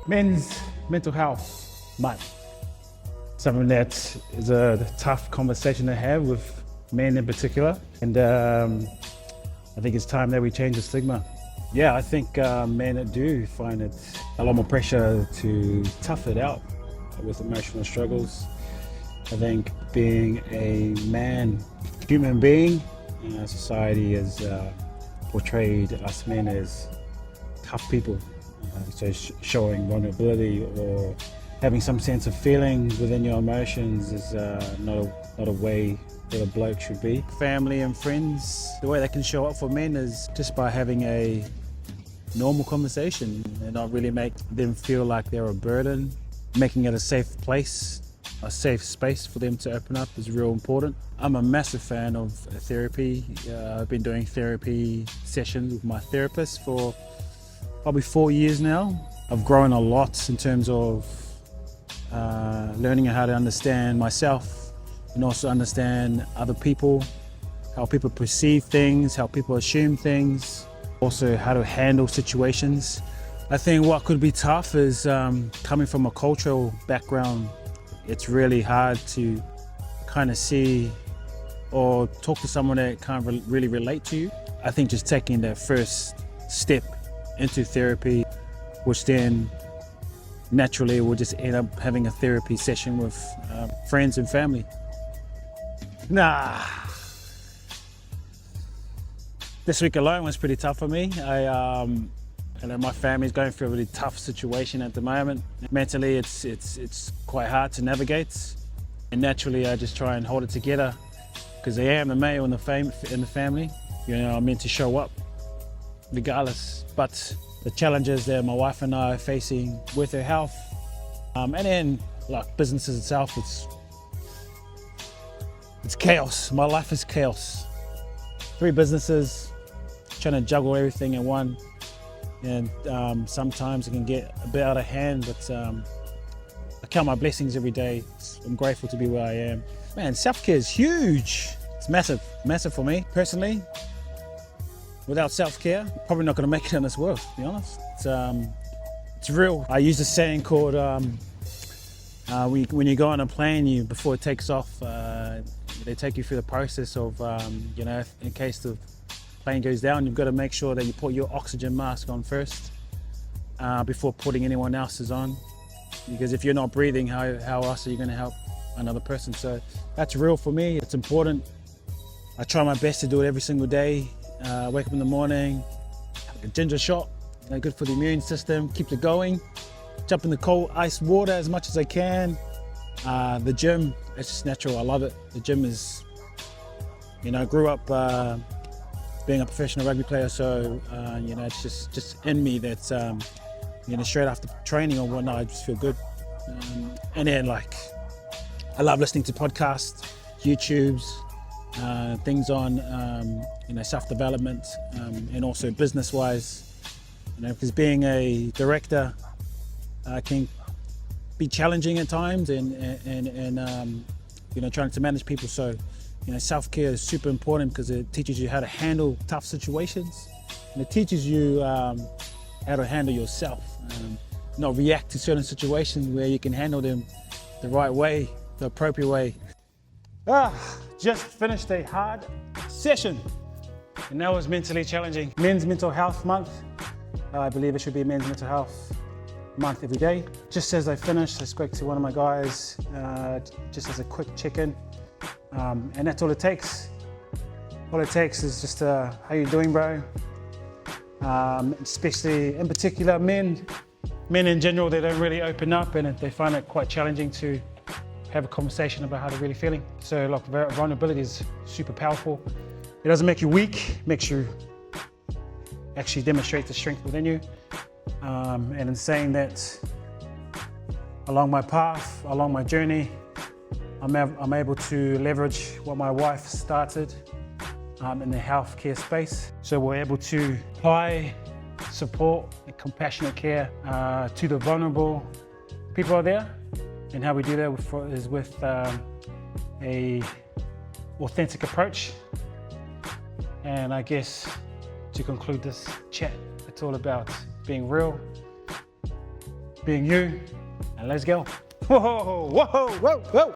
Men's Mental Health Month. Something that is a tough conversation to have with men in particular. And I think it's time that we change the stigma. Yeah, I think men do find it a lot more pressure to tough it out with emotional struggles. I think being a man, human being, society has portrayed us men as tough people. So showing vulnerability or having some sense of feeling within your emotions is not a way that a bloke should be. Family and friends, the way they can show up for men is just by having a normal conversation and not really make them feel like they're a burden. Making it a safe place, a safe space for them to open up is real important. I'm a massive fan of therapy. I've been doing therapy sessions with my therapist for probably 4 years now. I've grown a lot in terms of learning how to understand myself and also understand other people, how people perceive things, how people assume things, also how to handle situations. I think what could be tough is coming from a cultural background, it's really hard to kind of see or talk to someone that can't really relate to you. I think just taking that first step into therapy, which then naturally we'll just end up having a therapy session with friends and family. This week alone was pretty tough for me. I know my family's going through a really tough situation at the moment. Mentally, it's quite hard to navigate, and naturally I just try and hold it together because I am the male in the family. You know, I'm meant to show up regardless. But the challenges that my wife and I are facing with her health, and then like businesses itself, it's chaos. My life is chaos. 3 businesses, trying to juggle everything in one, and sometimes it can get a bit out of hand, but I count my blessings every day. I'm grateful to be where I am. Man, self-care is huge. It's massive for me personally. Without self-care, probably not going to make it in this world, to be honest. It's real. I use a saying called, when you go on a plane, before it takes off, they take you through the process of, you know, in case the plane goes down, you've got to make sure that you put your oxygen mask on first before putting anyone else's on. Because if you're not breathing, how else are you going to help another person? So that's real for me. It's important. I try my best to do it every single day. Wake up in the morning, have a ginger shot, good for the immune system, keeps it going. Jump in the cold ice water as much as I can. The gym, it's just natural, I love it. The gym is, you know, I grew up being a professional rugby player, so you know, it's just in me that, you know, straight after training or whatnot, I just feel good. And then like, I love listening to podcasts, YouTubes, things on you know, self-development and also business-wise, you know, because being a director can be challenging at times, and you know, trying to manage people. So, you know, self-care is super important because it teaches you how to handle tough situations, and it teaches you how to handle yourself, not react to certain situations where you can handle them the right way, the appropriate way. Just finished a hard session, and that was mentally challenging. Men's Mental Health Month. I believe it should be Men's Mental Health Month every day. Just as I finished, I spoke to one of my guys, just as a quick check-in, and that's all it takes. All it takes is just, how you doing, bro? Especially, in particular, men in general, they don't really open up, and they find it quite challenging to have a conversation about how they're really feeling. So look, vulnerability is super powerful. It doesn't make you weak, makes you actually demonstrate the strength within you. And in saying that, along my path, along my journey, I'm able to leverage what my wife started in the healthcare space. So we're able to apply support and compassionate care to the vulnerable people out there. And how we do that is with a authentic approach. And I guess to conclude this chat, it's all about being real, being you, and let's go. Whoa, whoa, whoa, whoa.